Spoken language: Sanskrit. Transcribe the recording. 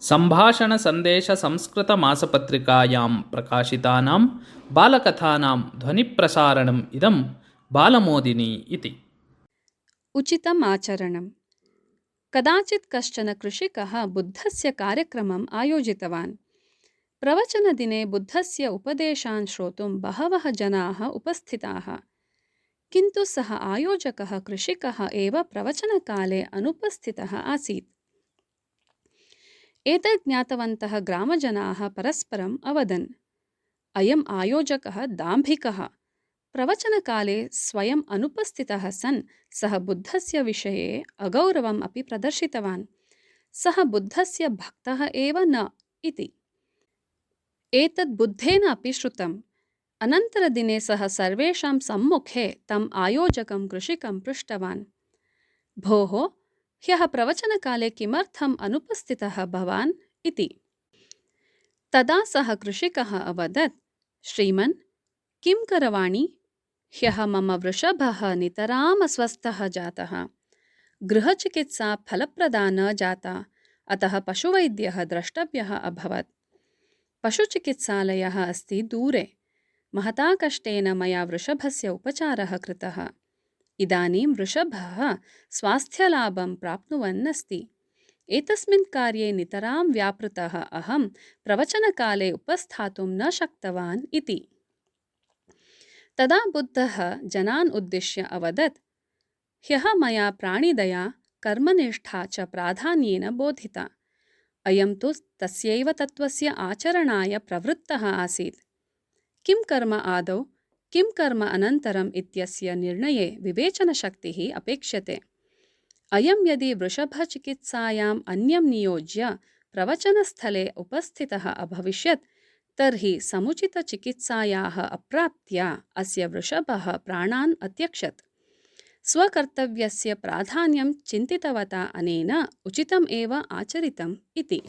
सम्भाषणसन्देशसंस्कृतमासपत्रिकायां प्रकाशितानां बालकथानां ध्वनिप्रसारणम् इदं बालमोदिनी इति। उचितम् आचरणं। कदाचित् कश्चन कृषिकः बुद्धस्य कार्यक्रमम् आयोजितवान्। प्रवचनदिने बुद्धस्य उपदेशान् श्रोतुं बहवः जनाः उपस्थिताः। किन्तु सः आयोजकः कृषिकः एव प्रवचनकाले अनुपस्थितः आसीत्। एतत् ज्ञातवन्तः ग्रामजनाः परस्परम् अवदन्, अयम् आयोजकः दाम्भिकः। प्रवचनकाले स्वयम् अनुपस्थितः सन् सः बुद्धस्य विषये अगौरवम् अपि प्रदर्शितवान्। सः बुद्धस्य भक्तः एव न इति। एतत् बुद्धेन अपि श्रुतम्। अनन्तरदिने सः सर्वेषां सम्मुखे तम् आयोजकं कृषिकं पृष्टवान्, भोः, ह्यः प्रवचनकाले किमर्थम् अनुपस्थितः भवान् इति। तदा सः कृषिकः अवदत्, श्रीमन्, किं करवाणि? ह्यः मम वृषभः नितराम् अस्वस्थः जातः। गृहचिकित्सा फलप्रदा न जाता, अतः पशुवैद्यः द्रष्टव्यः अभवत्। पशुचिकित्सालयः अस्ति दूरे। महता कष्टेन मया वृषभस्य उपचारः कृतः। इदानीं वृषभः स्वास्थ्यलाभं प्राप्नुवन् अस्ति। एतस्मिन् कार्ये नितरां व्यापृतः अहं प्रवचनकाले उपस्थातुं न शक्तवान् इति। तदा बुद्धः जनान् उद्दिश्य अवदत्, ह्यः मया प्राणिदया, कर्मनिष्ठा च प्राधान्येन बोधिता। अयं तु तस्यैव तत्त्वस्य आचरणाय प्रवृत्तः आसीत्। किं कर्म आदौ, किं कर्म अनन्तरम् इत्यस्य निर्णये विवेचनशक्तिः अपेक्ष्यते। अयं यदि वृषभचिकित्सायाम् अन्यं नियोज्य प्रवचनस्थले उपस्थितः अभविष्यत् तर्हि समुचितचिकित्सायाः अप्राप्त्या अस्य वृषभः प्राणान् अत्यक्षत्। स्वकर्तव्यस्य प्राधान्यं चिन्तितवता अनेन उचितम् एव आचरितम् इति।